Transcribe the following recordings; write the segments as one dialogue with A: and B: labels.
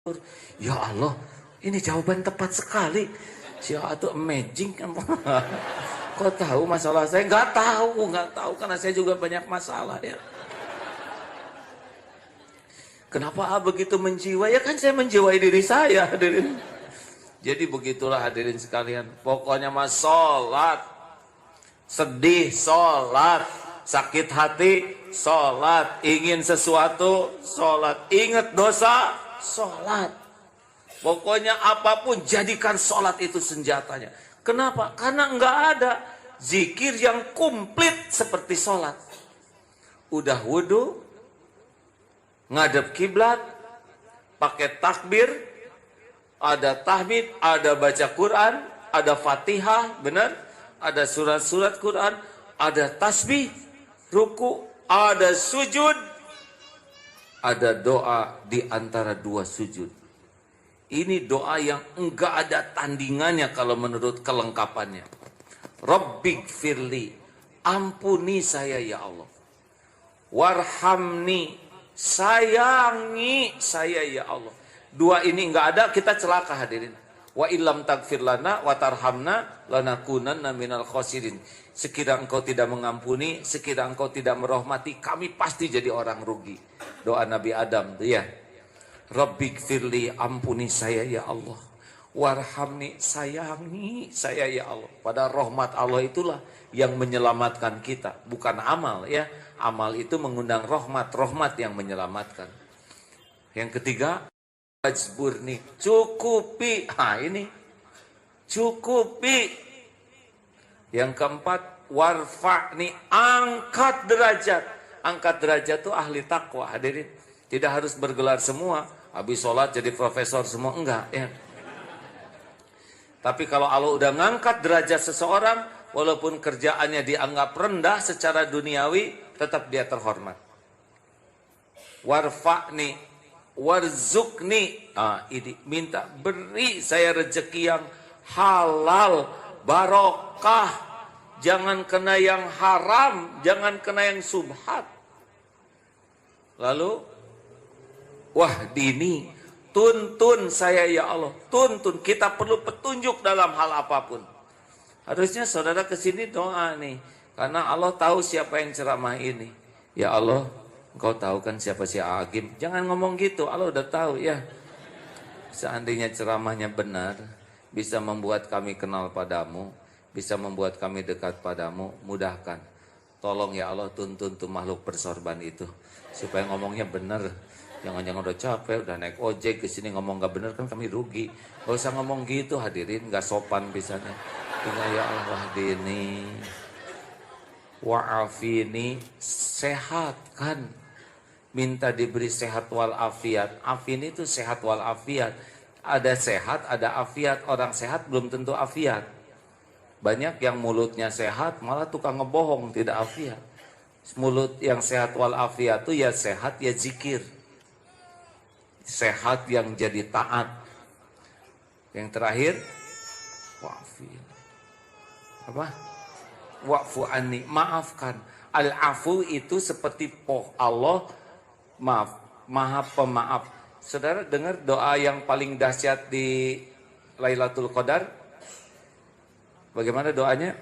A: Ya Allah, ini jawaban tepat sekali. Si itu amazing kan? Kok tahu masalah saya? Nggak tahu karena saya juga banyak masalah ya. Kenapa begitu menjiwai? Ya kan saya menjiwai diri saya, hadirin. Jadi begitulah hadirin sekalian. Pokoknya mas sholat, sedih sholat, sakit hati sholat, ingin sesuatu sholat, ingat dosa sholat. Pokoknya apapun jadikan sholat itu senjatanya. Kenapa? Karena nggak ada zikir yang komplit seperti sholat. Udah wudhu, ngadep kiblat, pakai takbir, ada tahmid, ada baca Quran, ada Fatihah, benar? Ada surat-surat Quran, ada tasbih, ruku, ada sujud, ada doa di antara dua sujud. Ini doa yang enggak ada tandingannya kalau menurut kelengkapannya. Rabbighfirli, ampuni saya ya Allah. Warhamni, sayangi saya ya Allah. Dua ini enggak ada, kita celaka hadirin. Wa illam tagfir lana wa tarhamna lanakunanna minal khosirin. Sekiranya engkau tidak mengampuni, sekiranya engkau tidak merahmati, kami pasti jadi orang rugi. Doa Nabi Adam tuh ya. Rabbighfirli, ampuni saya ya Allah. Warhamni, sayangi saya ya Allah. Pada rahmat Allah itulah yang menyelamatkan kita, bukan amal ya. Amal itu mengundang rahmat, rahmat yang menyelamatkan. Yang ketiga, wajburni, cukupi. Ini cukupi. Yang keempat, warfa'ni, angkat derajat. Angkat derajat itu ahli takwa hadirin. Tidak harus bergelar semua. Habis sholat jadi profesor semua, enggak ya. Tapi kalau Allah udah ngangkat derajat seseorang, walaupun kerjaannya dianggap rendah secara duniawi, tetap dia terhormat. Warfa'ni, warzukni, ini minta beri saya rezeki yang halal, barokah, jangan kena yang haram, jangan kena yang subhat. Lalu wahdini, tuntun saya ya Allah, tuntun. Kita perlu petunjuk dalam hal apapun. Harusnya saudara kesini doa nih, karena Allah tahu siapa yang ceramah ini. Ya Allah, Engkau tahu kan siapa si Agim. Jangan ngomong gitu, Allah udah tahu ya. Seandainya ceramahnya benar, bisa membuat kami kenal padamu, bisa membuat kami dekat padamu, mudahkan. Tolong ya Allah, tuntun tuh makhluk bersorban itu, supaya ngomongnya benar. Jangan-jangan udah capek, udah naik ojek ke sini ngomong gak bener kan kami rugi. Gak usah ngomong gitu hadirin, gak sopan bisanya. Tinggal ya Allah wahdini, wa'afini, sehat kan. Minta diberi sehat wal afiat. Afini itu sehat wal afiat. Ada sehat, ada afiat. Orang sehat belum tentu afiat. Banyak yang mulutnya sehat malah tukang ngebohong, tidak afiat. Mulut yang sehat wal afiat itu ya sehat ya zikir. Sehat yang jadi taat. Yang terakhir, wa'afin. Apa? Wa'fu anni, maafkan. Al-afu itu seperti Allah, maaf, maha pemaaf. Saudara dengar doa yang paling dahsyat di Lailatul Qadar? Bagaimana doanya?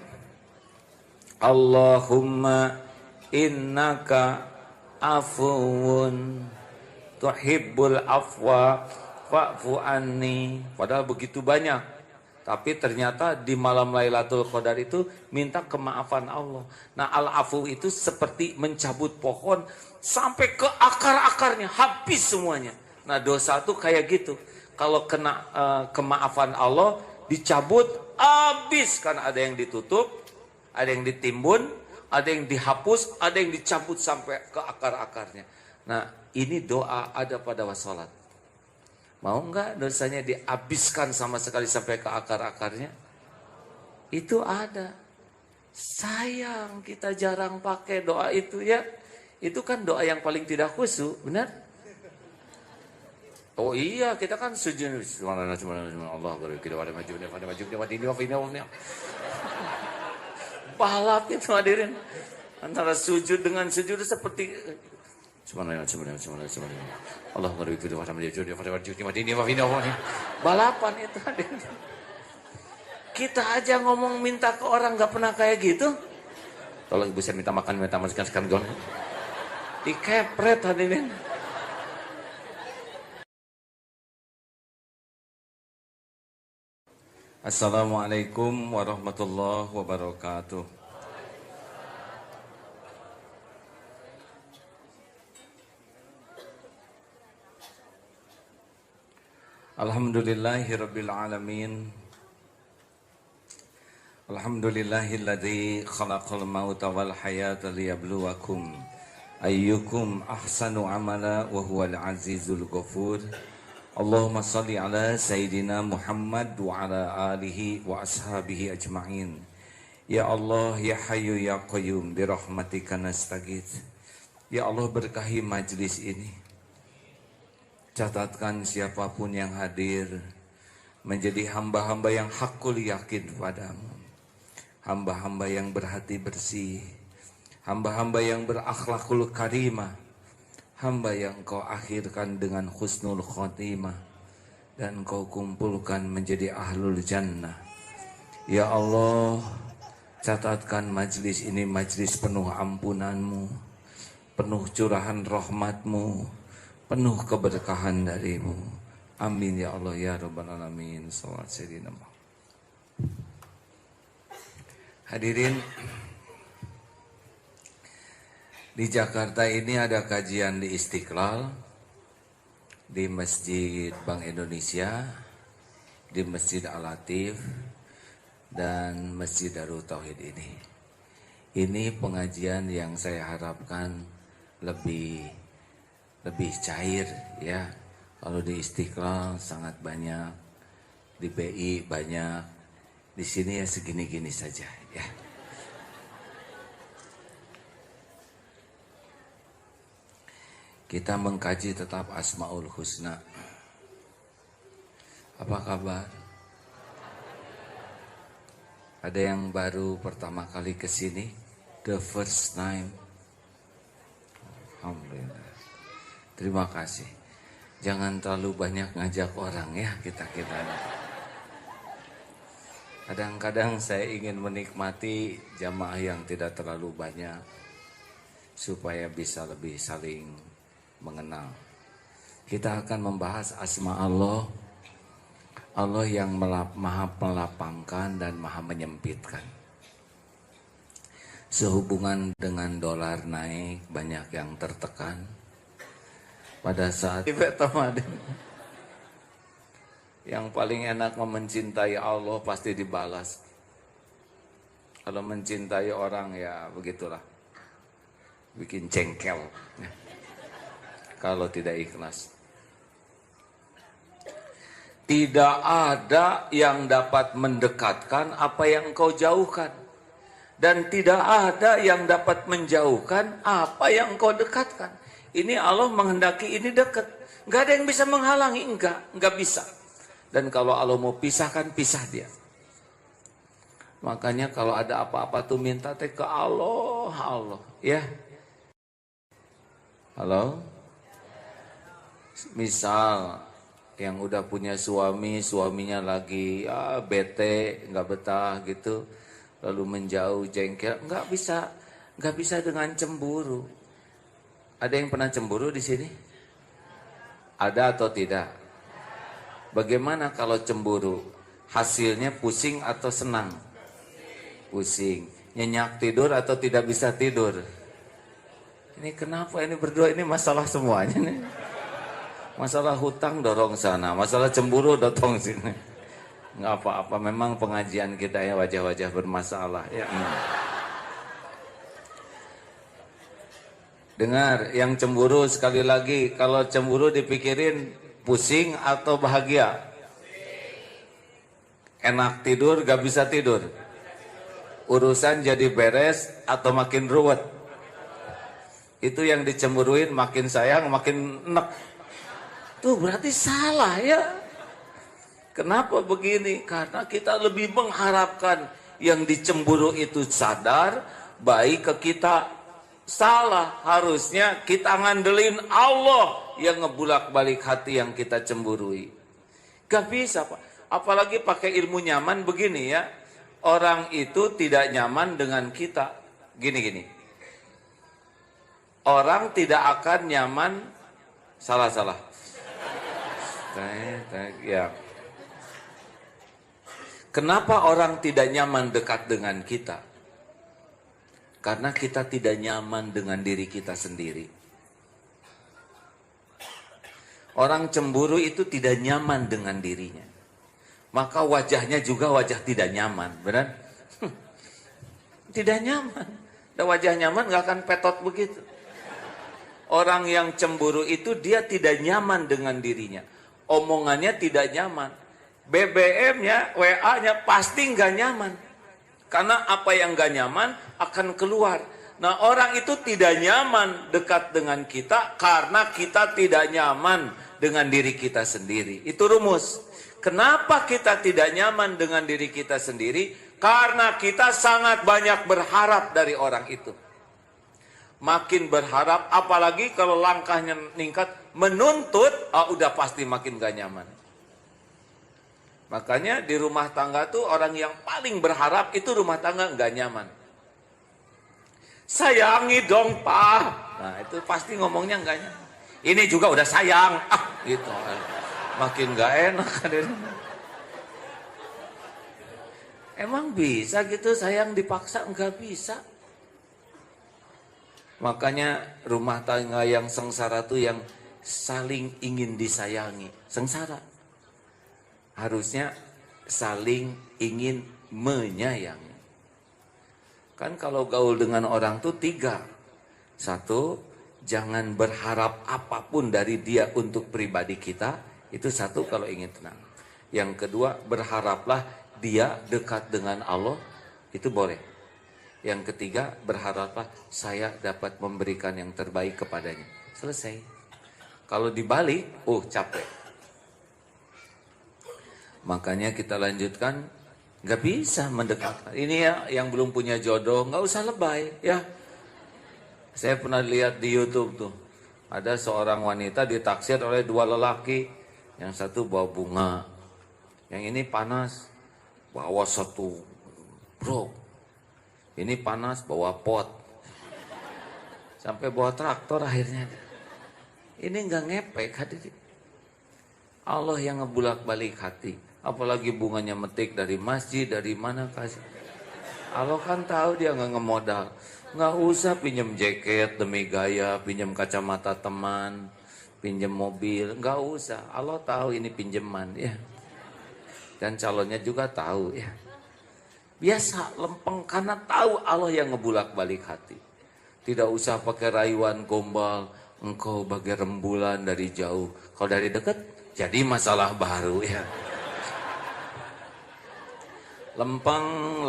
A: Allahumma innaka afuwun tuhibbul afwa fa'fu anni. Padahal begitu banyak. Tapi ternyata di malam Lailatul Qadar itu minta kemaafan Allah. Nah, al-afu itu seperti mencabut pohon sampai ke akar-akarnya, habis semuanya. Nah, dosa itu kayak gitu. Kalau kena kemaafan Allah, dicabut habis, karena ada yang ditutup, ada yang ditimbun, ada yang dihapus, ada yang dicabut sampai ke akar-akarnya. Nah, ini doa ada pada wassalat. Mau enggak dosanya dihabiskan sama sekali sampai ke akar-akarnya? Itu ada. Sayang kita jarang pakai doa itu ya. Itu kan doa yang paling tidak khusyuk, benar? Oh iya, kita kan sujud. Allah balap itu hadirin. Antara sujud dengan sujud seperti Allah balapan itu. Kita aja ngomong minta ke orang nggak pernah kayak gitu. Tolong ibu saya minta makan sekarang dikepret hadirin. Assalamualaikum warahmatullahi wabarakatuh. Alhamdulillahirabbil alamin. Alhamdulillahilladzi khalaqal mauta wal hayata liyabluwakum ayyukum ahsanu amala wa huwal azizul ghafur. Allahumma salli ala Sayyidina Muhammad wa ala alihi wa ashabihi ajma'in. Ya Allah, Ya Hayyu Ya Qayyum, birahmatika nastaghits. Ya Allah, berkahi majlis ini. Catatkan siapapun yang hadir menjadi hamba-hamba yang hakul yakin padamu. Hamba-hamba yang berhati bersih. Hamba-hamba yang berakhlakul karimah. Hamba yang kau akhirkan dengan husnul khotimah dan kau kumpulkan menjadi ahlul jannah. Ya Allah, catatkan majlis ini majlis penuh ampunanmu, penuh curahan rahmatmu, penuh keberkahan darimu. Amin ya Allah ya Rabbal Alamin. Salawat Sayyidina Muhammad. Hadirin, di Jakarta ini ada kajian di Istiqlal, di Masjid Bank Indonesia, di Masjid Al-Latif, dan Masjid Darut Tauhid ini. Ini pengajian yang saya harapkan lebih cair ya. Kalau di Istiqlal sangat banyak, di BI banyak, di sini ya segini-gini saja ya. Kita mengkaji tetap Asmaul Husna. Apa kabar? Ada yang baru pertama kali ke sini? The first time. Alhamdulillah. Terima kasih. Jangan terlalu banyak ngajak orang ya kita. Kadang-kadang saya ingin menikmati jamaah yang tidak terlalu banyak supaya bisa lebih saling mengenal. Kita akan membahas asma Allah. Allah yang maha melapangkan dan maha menyempitkan. Sehubungan dengan dolar naik, banyak yang tertekan. Pada saat yang paling enak mencintai Allah pasti dibalas. Kalau mencintai orang ya begitulah, bikin jengkel kalau tidak ikhlas. Tidak ada yang dapat mendekatkan apa yang kau jauhkan, dan tidak ada yang dapat menjauhkan apa yang kau dekatkan. Ini Allah menghendaki ini dekat, nggak ada yang bisa menghalangi, nggak bisa. Dan kalau Allah mau pisahkan, pisah dia. Makanya kalau ada apa-apa tuh minta ke Allah ya. Halo. Misal yang udah punya suami, suaminya lagi bete, nggak betah gitu, lalu menjauh, jengkel, nggak bisa dengan cemburu. Ada yang pernah cemburu di sini? Ada atau tidak? Bagaimana kalau cemburu? Hasilnya pusing atau senang? Pusing. Nyenyak tidur atau tidak bisa tidur? Ini kenapa ini berdua ini masalah semuanya nih? Masalah hutang dorong sana, masalah cemburu dorong sini. Nggak apa-apa, memang pengajian kita ya wajah-wajah bermasalah ya. Dengar, yang cemburu sekali lagi, kalau cemburu dipikirin pusing atau bahagia? Enak tidur, gak bisa tidur? Urusan jadi beres atau makin ruwet? Itu yang dicemburuin makin sayang, makin enek. Tuh berarti salah ya. Kenapa begini? Karena kita lebih mengharapkan yang dicemburu itu sadar, baik ke kita, Salah, harusnya kita ngandelin Allah yang ngebulak-balik hati yang kita cemburui. Gak bisa Pak, apalagi pakai ilmu nyaman begini ya. Orang itu tidak nyaman dengan kita. Gini-gini. Orang tidak akan nyaman, salah. Ya. Kenapa orang tidak nyaman dekat dengan kita? Karena kita tidak nyaman dengan diri kita sendiri. Orang cemburu itu tidak nyaman dengan dirinya. Maka wajahnya juga wajah tidak nyaman, benar? Tidak nyaman. Dan wajah nyaman gak akan petot begitu. Orang yang cemburu itu dia tidak nyaman dengan dirinya. Omongannya tidak nyaman. BBM-nya, WA-nya pasti gak nyaman. Karena apa yang gak nyaman akan keluar. Nah, orang itu tidak nyaman dekat dengan kita karena kita tidak nyaman dengan diri kita sendiri. Itu rumus. Kenapa kita tidak nyaman dengan diri kita sendiri? Karena kita sangat banyak berharap dari orang itu. Makin berharap, apalagi kalau langkahnya meningkat, menuntut, udah pasti makin gak nyaman. Makanya di rumah tangga tuh orang yang paling berharap itu rumah tangga nggak nyaman. Sayangi dong Pak. Nah itu pasti ngomongnya nggak nyaman. Ini juga udah sayang. Gitu. Makin nggak enak. Emang bisa gitu sayang dipaksa? Nggak bisa. Makanya rumah tangga yang sengsara tuh yang saling ingin disayangi. Sengsara. Harusnya saling ingin menyayangi. Kan kalau gaul dengan orang tuh 3. 1, jangan berharap apapun dari dia untuk pribadi kita. Itu 1 kalau ingin tenang. Yang kedua, berharaplah dia dekat dengan Allah. Itu boleh. Yang ketiga, berharaplah saya dapat memberikan yang terbaik kepadanya. Selesai. Kalau dibalik, capek. Makanya kita lanjutkan, nggak bisa mendekat. Ini ya yang belum punya jodoh, nggak usah lebay ya. Saya pernah lihat di YouTube tuh, ada seorang wanita ditaksir oleh 2 lelaki, yang satu bawa bunga, yang ini panas bawa 1 bro, ini panas bawa pot, sampai bawa traktor akhirnya. Ini nggak ngepek hadirin. Allah yang ngebulak-balik hati. Apalagi bunganya metik dari masjid, dari mana kasih. Allah kan tahu dia nggak ngemodal. Nggak usah pinjem jaket demi gaya, pinjem kacamata teman, pinjem mobil. Nggak usah. Allah tahu ini pinjeman ya. Dan calonnya juga tahu ya. Biasa lempeng karena tahu Allah yang ngebulak-balik hati. Tidak usah pakai rayuan gombal. Engkau bagai rembulan dari jauh. Kalau dari dekat jadi masalah baru ya. Lempeng,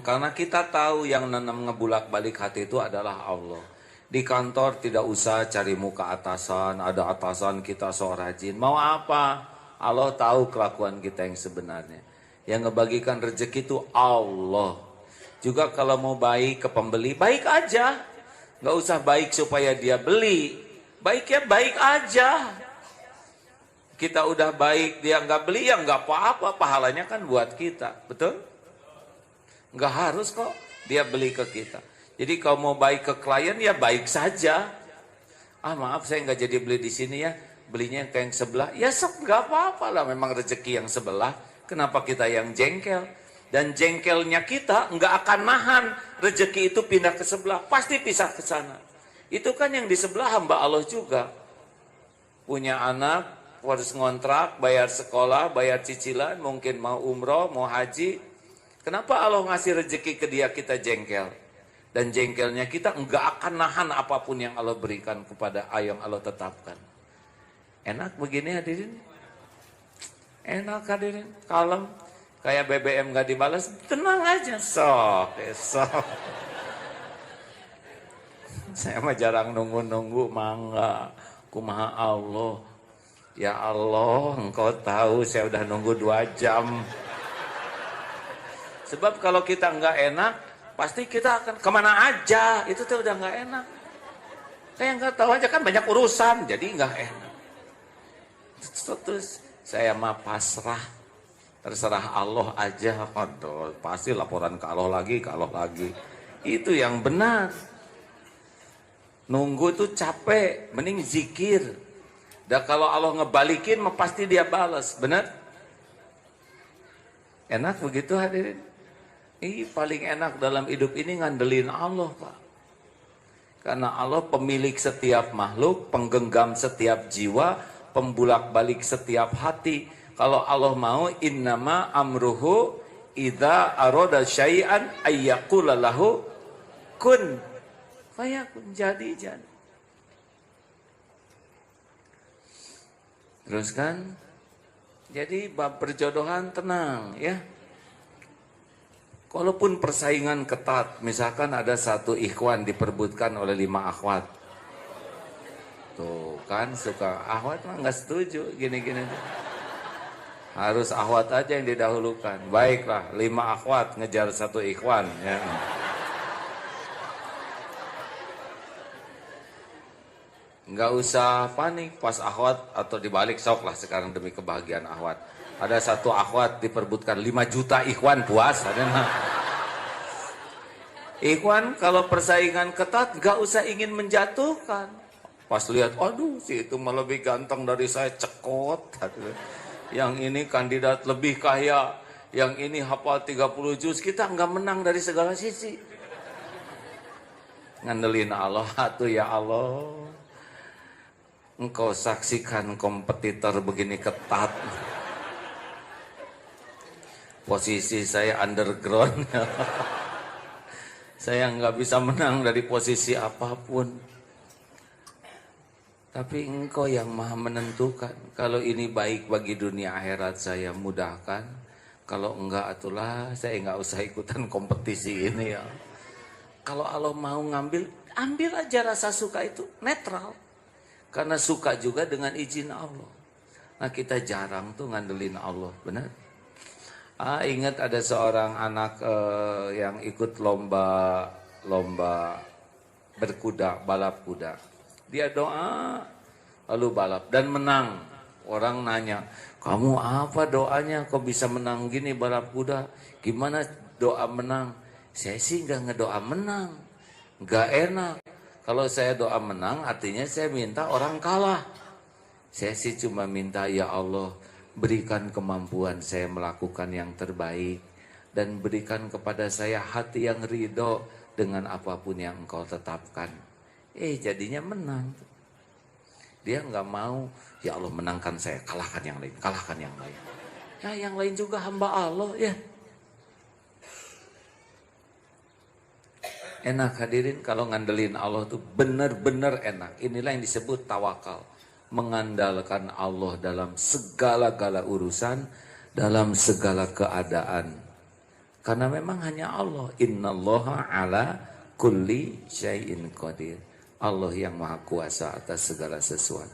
A: karena kita tahu yang nanam ngebulak balik hati itu adalah Allah. Di kantor tidak usah cari muka atasan, ada atasan kita so rajin. Mau apa? Allah tahu kelakuan kita yang sebenarnya. Yang ngebagikan rezeki itu Allah. Juga kalau mau baik ke pembeli, baik aja. Nggak usah baik supaya dia beli. Baiknya baik aja. Kita udah baik, dia nggak beli, ya nggak apa-apa. Pahalanya kan buat kita, betul? Nggak harus kok dia beli ke kita. Jadi kalau mau baik ke klien, ya baik saja. Maaf saya nggak jadi beli di sini ya, belinya ke yang sebelah. Ya nggak apa-apa lah, memang rezeki yang sebelah. Kenapa kita yang jengkel? Dan jengkelnya kita nggak akan nahan rezeki itu pindah ke sebelah, pasti pisah ke sana. Itu kan yang di sebelah hamba Allah juga. Punya anak, harus ngontrak, bayar sekolah, bayar cicilan, mungkin mau umroh, mau haji. Kenapa Allah ngasih rezeki ke dia, kita jengkel? Dan jengkelnya kita enggak akan nahan apapun yang Allah berikan kepada yang Allah tetapkan. Enak begini hadirin? Enak hadirin? Kalem? Kayak BBM gak dibalas, tenang aja. Sok. Saya mah jarang nunggu-nunggu, mangga. Kumaha Allah. Ya Allah, engkau tahu saya udah nunggu 2 jam. Sebab kalau kita nggak enak, pasti kita akan kemana aja. Itu tuh udah nggak enak. Kayak nggak tahu aja kan banyak urusan, jadi nggak enak. Terus saya mah pasrah, terserah Allah aja. Aduh, pasti laporan ke Allah lagi. Itu yang benar. Nunggu tuh capek, mending zikir. Dan kalau Allah ngebalikin, mah pasti dia balas, benar? Enak begitu hadirin. Paling enak dalam hidup ini ngandelin Allah, Pak. Karena Allah pemilik setiap makhluk, penggenggam setiap jiwa, pembulak-balik setiap hati. Kalau Allah mau, innama amruhu idza arada syai'an ayyaqula lahu kun fayakun, jadi. Terus kan, jadi bab perjodohan tenang ya. Kalaupun persaingan ketat, misalkan ada satu ikhwan diperbutkan oleh 5 akhwat. Tuh kan suka akhwat mah nggak setuju gini-gini. Harus akhwat aja yang didahulukan. Baiklah, 5 akhwat ngejar satu ikhwan ya. Nggak usah panik pas akhwat atau dibalik, sok lah sekarang demi kebahagiaan akhwat. Ada satu akhwat diperbutkan 5 juta ikhwan, puas. Ikhwan kalau persaingan ketat nggak usah ingin menjatuhkan. Pas lihat, aduh si itu malah lebih ganteng dari saya, cekot. Yang ini kandidat lebih kaya, yang ini hafal 30 juz, kita nggak menang dari segala sisi. Ngandelin Allah, tuh ya Allah. Engkau saksikan kompetitor begini ketat. Posisi saya underground. Saya nggak bisa menang dari posisi apapun. Tapi engkau yang maha menentukan. Kalau ini baik bagi dunia akhirat saya mudahkan. Kalau enggak, itulah saya nggak usah ikutan kompetisi ini ya. Kalau Allah mau ngambil, ambil aja rasa suka itu, netral. Karena suka juga dengan izin Allah. Nah kita jarang tuh ngandelin Allah, benar? Ingat ada seorang anak yang ikut lomba berkuda, balap kuda. Dia doa lalu balap dan menang. Orang nanya, kamu apa doanya kok bisa menang gini balap kuda? Gimana doa menang? Saya sih nggak ngedoa menang, nggak enak. Kalau saya doa menang artinya saya minta orang kalah. Saya sih cuma minta ya Allah, berikan kemampuan saya melakukan yang terbaik dan berikan kepada saya hati yang ridho dengan apapun yang engkau tetapkan. Jadinya menang. Dia nggak mau, ya Allah menangkan saya, kalahkan yang lain, kalahkan yang lain. Ya yang lain juga hamba Allah ya. Enak hadirin kalau ngandelin Allah tuh benar-benar enak. Inilah yang disebut tawakal. Mengandalkan Allah dalam segala-gala urusan, dalam segala keadaan. Karena memang hanya Allah. Innallaha ala kulli syai'in qadir. Allah yang maha kuasa atas segala sesuatu.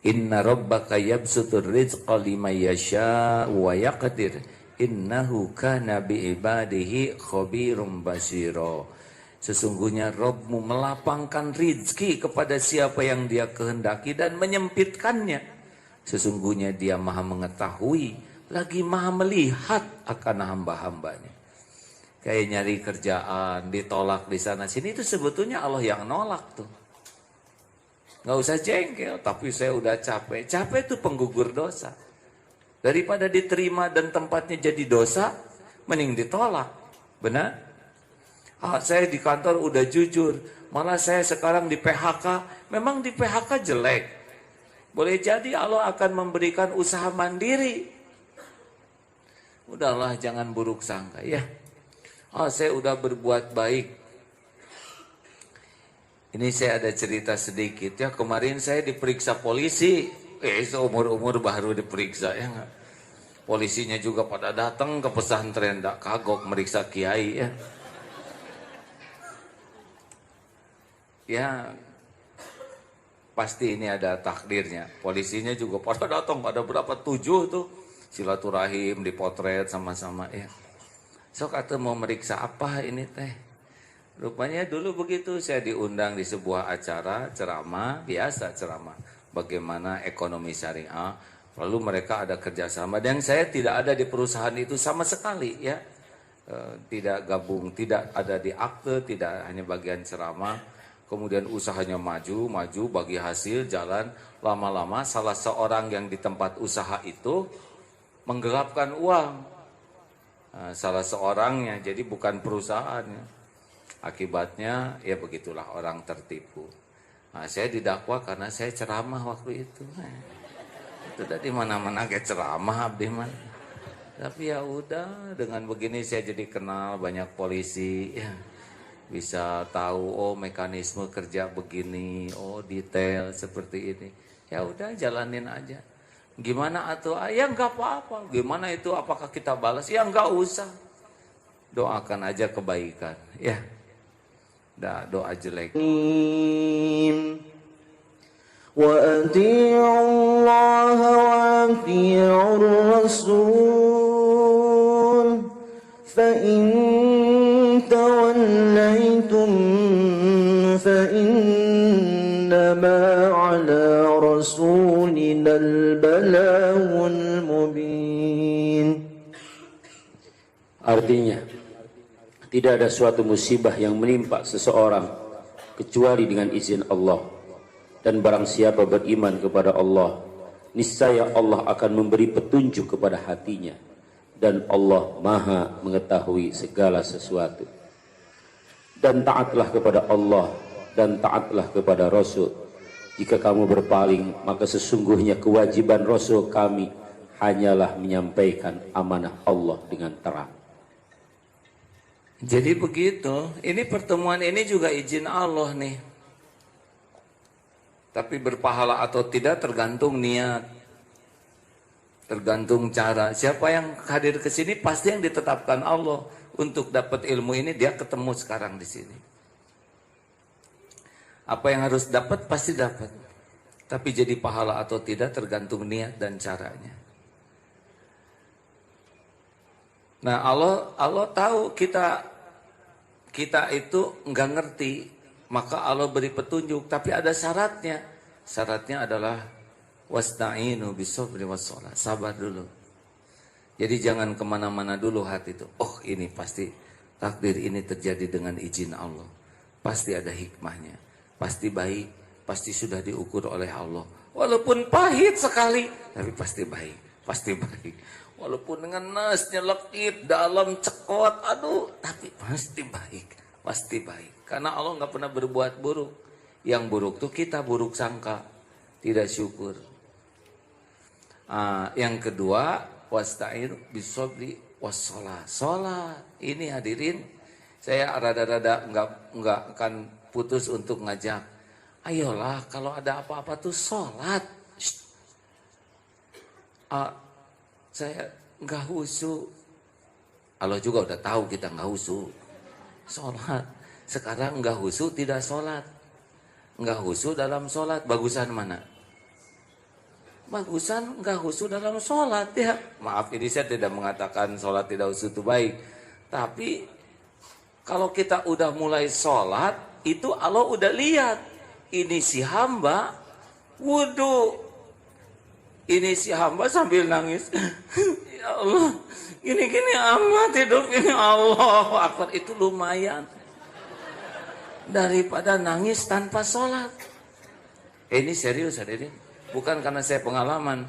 A: Inna rabbaka yabsutur rizqa liman yasha' wa yaqdir. Innahu kana bi'ibadihi khabirum basira. Sesungguhnya Rabbmu melapangkan rizki kepada siapa yang dia kehendaki dan menyempitkannya. Sesungguhnya dia maha mengetahui, lagi maha melihat akan hamba-hambanya. Kayak nyari kerjaan, ditolak di sana sini, itu sebetulnya Allah yang nolak tuh. Gak usah jengkel, tapi saya udah capek. Capek itu penggugur dosa. Daripada diterima dan tempatnya jadi dosa, mending ditolak. Benar? Saya di kantor udah jujur, malah saya sekarang di PHK. Memang di PHK jelek. Boleh jadi Allah akan memberikan usaha mandiri. Udahlah jangan buruk sangka ya. Saya udah berbuat baik. Ini saya ada cerita sedikit ya. Kemarin saya diperiksa polisi. Seumur-umur baru diperiksa ya nggak. Polisinya juga pada datang ke pesantren, nggak kagok meriksa kiai ya. Ya pasti ini ada takdirnya. Polisinya juga pada datang, ada berapa 7 tuh. Silaturahim dipotret sama-sama ya. So kata mau meriksa apa ini teh? Rupanya dulu begitu, saya diundang di sebuah acara ceramah, biasa ceramah bagaimana ekonomi syariah. Lalu mereka ada kerjasama dan saya tidak ada di perusahaan itu sama sekali ya. Tidak gabung, tidak ada di akte, tidak hanya bagian ceramah. Kemudian usahanya maju bagi hasil jalan. Lama-lama salah seorang yang di tempat usaha itu menggelapkan uang. Salah seorangnya, jadi bukan perusahaannya. Akibatnya ya begitulah orang tertipu. Saya didakwa karena saya ceramah waktu itu. Itu tadi mana-mana kayak ceramah abdi man. Tapi ya udah, dengan begini saya jadi kenal banyak polisi ya. Bisa tahu oh mekanisme kerja begini, oh detail seperti ini. Ya udah jalanin aja. Gimana atuh? Ya enggak apa-apa. Gimana itu, apakah kita balas? Ya enggak usah. Doakan aja kebaikan ya. Doa jelek.
B: وأطيعوا الله وأطيعوا الرسول فإن توليتم فإنما على رسولنا البلاغ المبين.
C: Artinya, tidak ada suatu musibah yang menimpa seseorang kecuali dengan izin Allah. Dan barang siapa beriman kepada Allah, niscaya Allah akan memberi petunjuk kepada hatinya. Dan Allah Maha mengetahui segala sesuatu. Dan taatlah kepada Allah dan taatlah kepada Rasul. Jika kamu berpaling, maka sesungguhnya kewajiban Rasul kami hanyalah menyampaikan amanah Allah dengan terang.
A: Jadi begitu, ini pertemuan ini juga izin Allah nih. Tapi berpahala atau tidak tergantung niat, tergantung cara. Siapa yang hadir ke sini pasti yang ditetapkan Allah untuk dapat ilmu ini, dia ketemu sekarang di sini. Apa yang harus dapat pasti dapat. Tapi jadi pahala atau tidak tergantung niat dan caranya. Nah Allah tahu kita itu nggak ngerti. Maka Allah beri petunjuk, tapi ada syaratnya. Syaratnya adalah wasta'inu bisabri wassalah. Sabar dulu. Jadi jangan kemana-mana dulu hati itu. Oh ini pasti takdir ini terjadi dengan izin Allah. Pasti ada hikmahnya. Pasti baik. Pasti sudah diukur oleh Allah. Walaupun pahit sekali, tapi pasti baik. Pasti baik. Walaupun dengan nasnya lekit, dalam cekot, aduh, tapi pasti baik. Pasti baik. Karena Allah nggak pernah berbuat buruk. Yang buruk tuh kita buruk sangka, tidak syukur. Yang kedua, wasta'in bisabri wassalah. Sholat. Ini hadirin, saya rada-rada nggak akan putus untuk ngajak. Ayolah, kalau ada apa-apa tuh sholat. Saya nggak husu. Allah juga udah tahu kita nggak husu. Sholat. Sekarang enggak husu tidak sholat. Enggak husu dalam sholat. Bagusan mana? Bagusan enggak husu dalam sholat ya. Maaf ini saya tidak mengatakan sholat tidak husu itu baik. Tapi kalau kita udah mulai sholat, itu Allah udah lihat. Ini si hamba wudu. Ini si hamba sambil nangis. Ya Allah, gini-gini amat hidup ini. Allahu Akbar, itu lumayan daripada nangis tanpa sholat. Ini serius hadirin, bukan karena saya pengalaman,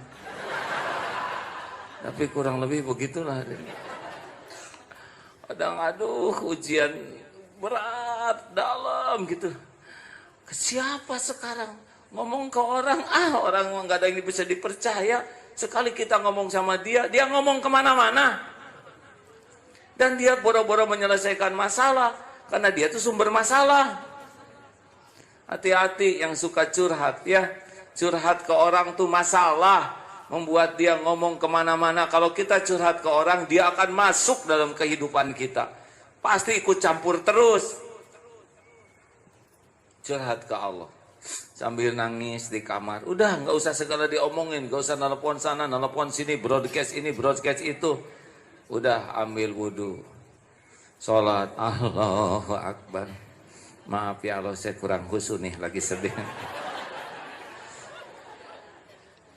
A: tapi kurang lebih begitulah hadirin. Kadang aduh ujian berat dalam gitu. Ke siapa sekarang ngomong ke orang? Orang nggak ada yang bisa dipercaya. Sekali kita ngomong sama dia, dia ngomong kemana-mana. Dan dia boro-boro menyelesaikan masalah. Karena dia tuh sumber masalah. Hati-hati yang suka curhat ya. Curhat ke orang tuh masalah. Membuat dia ngomong kemana-mana. Kalau kita curhat ke orang, dia akan masuk dalam kehidupan kita. Pasti ikut campur terus. Curhat ke Allah. Sambil nangis di kamar. Udah gak usah segala diomongin. Gak usah nelpon sana, nelpon sini. Broadcast ini, broadcast itu. Udah ambil wudhu. Sholat, Allahu Akbar. Maaf ya Allah, saya kurang khusyuk nih, lagi sedih.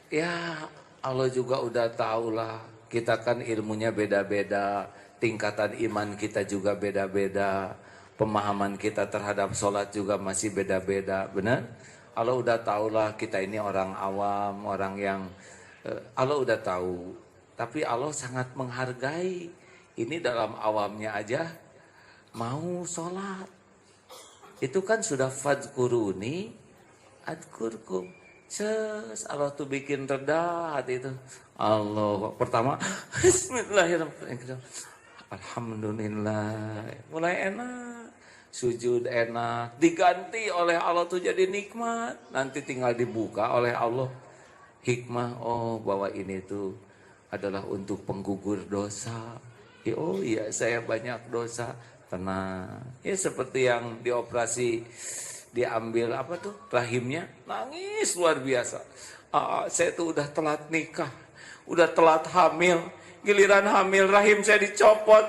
A: Ya Allah juga udah tahu lah, kita kan ilmunya beda-beda, tingkatan iman kita juga beda-beda, pemahaman kita terhadap sholat juga masih beda-beda, benar? Allah udah tahu lah, kita ini orang awam, orang yang Allah udah tahu, tapi Allah sangat menghargai. Ini dalam awamnya aja mau sholat, itu kan sudah fadkuruni adkurkum. Allah tuh bikin reda hati itu. Allah pertama Bismillahirrahmanirrahim, Alhamdulillah, mulai enak, sujud enak, diganti oleh Allah tuh jadi nikmat. Nanti tinggal dibuka oleh Allah hikmah, oh bahwa ini tuh adalah untuk penggugur dosa. Oh iya, saya banyak dosa, tenang. Ya seperti yang dioperasi, diambil apa tuh rahimnya, nangis luar biasa. Saya tuh udah telat nikah, udah telat hamil, giliran hamil rahim saya dicopot,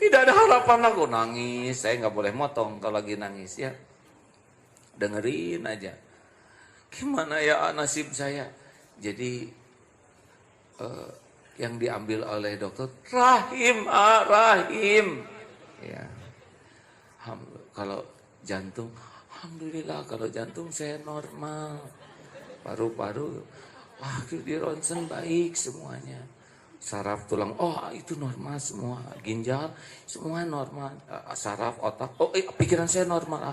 A: tidak ada harapan aku, nangis. Saya nggak boleh motong kalau lagi nangis ya, dengerin aja. Gimana ya nasib saya? Jadi yang diambil oleh dokter rahim, rahim. Ya, kalau jantung, alhamdulillah kalau jantung saya normal. Paru-paru, wah di ronsen baik semuanya. Saraf tulang, oh itu normal semua. Ginjal, semua normal. Saraf, otak, oh pikiran saya normal.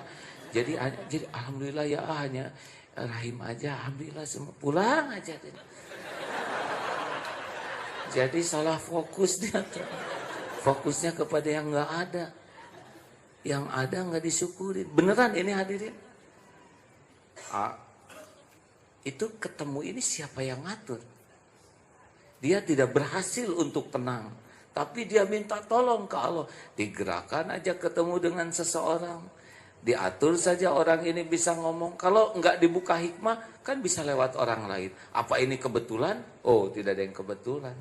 A: Jadi alhamdulillah ya, hanya rahim aja, alhamdulillah semua. Pulang aja. Jadi salah fokus dia tuh. Fokusnya kepada yang nggak ada. Yang ada nggak disyukurin. Beneran ini hadirin. Itu ketemu ini siapa yang ngatur? Dia tidak berhasil untuk tenang. Tapi dia minta tolong ke Allah. Digerakkan aja ketemu dengan seseorang. Diatur saja orang ini bisa ngomong. Kalau nggak dibuka hikmah, kan bisa lewat orang lain. Apa ini kebetulan? Oh, tidak ada yang kebetulan.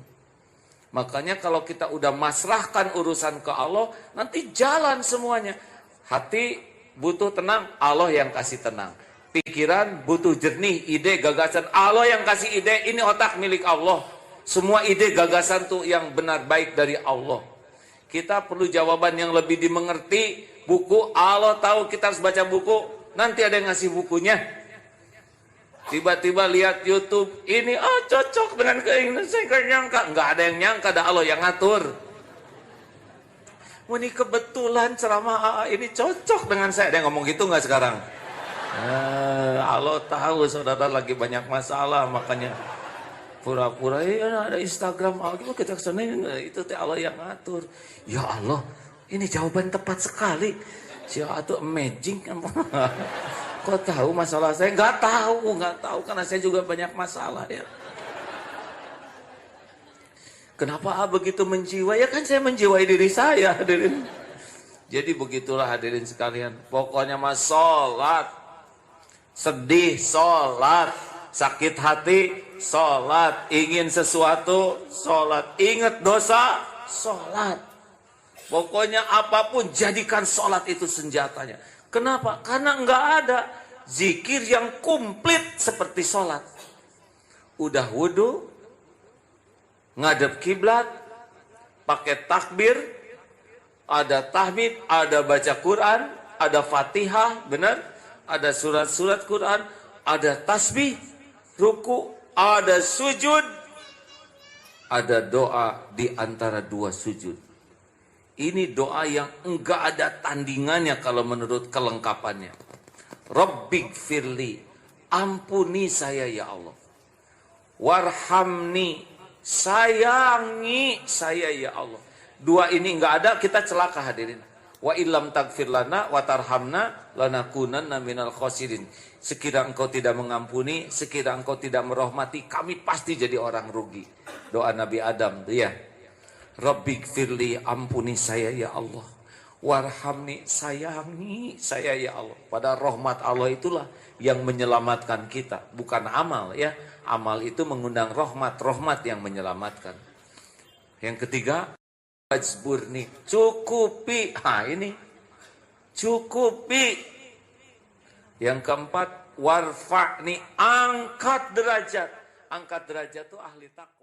A: Makanya kalau kita udah masrahkan urusan ke Allah, nanti jalan semuanya. Hati butuh tenang, Allah yang kasih tenang. Pikiran butuh jernih, ide, gagasan, Allah yang kasih ide. Ini otak milik Allah. Semua ide, gagasan tuh yang benar baik dari Allah. Kita perlu jawaban yang lebih dimengerti. Buku, Allah tahu kita harus baca buku. Nanti ada yang ngasih bukunya. Tiba-tiba lihat YouTube, ini cocok dengan keinginan saya, gak nyangka. Nggak ada yang nyangka, ada Allah yang ngatur. Ini kebetulan ceramah ini cocok dengan saya. Ada yang ngomong gitu nggak sekarang? Allah tahu saudara lagi banyak masalah, makanya pura-pura ada Instagram, kita kesana, itu Allah yang ngatur. Ya Allah, ini jawaban tepat sekali. Siapa tuh amazing kan? Kok tahu masalah saya? Nggak tahu karena saya juga banyak masalah ya. Kenapa begitu menjiwai? Ya kan saya menjiwai diri saya, hadirin. Jadi begitulah hadirin sekalian. Pokoknya mas sholat, sedih sholat, sakit hati sholat, ingin sesuatu sholat, ingat dosa sholat. Pokoknya apapun jadikan sholat itu senjatanya. Kenapa? Karena nggak ada zikir yang komplit seperti sholat. Udah wudhu, ngadep kiblat, pakai takbir, ada tahmid, ada baca Quran, ada Fatihah, benar? Ada surat-surat Quran, ada tasbih, ruku, ada sujud, ada doa di antara dua sujud. Ini doa yang enggak ada tandingannya kalau menurut kelengkapannya. Rabbik firli, ampuni saya ya Allah. Warhamni, sayangi saya ya Allah. Dua ini enggak ada, kita celaka hadirin. Wa illam tagfir lana wa tarhamna lanakunanna minal khosirin. Sekiranya engkau tidak mengampuni, sekiranya engkau tidak merahmati, kami pasti jadi orang rugi. Doa Nabi Adam tuh ya. Rabbik firli, ampuni saya ya Allah. Warhamni, sayangi saya ya Allah. Pada rahmat Allah itulah yang menyelamatkan kita, bukan amal ya. Amal itu mengundang rahmat, rahmat yang menyelamatkan. Yang ketiga, wajburni, cukupi. Ini cukupi. Yang keempat, warfa'ni, angkat derajat. Angkat derajat itu ahli takwa.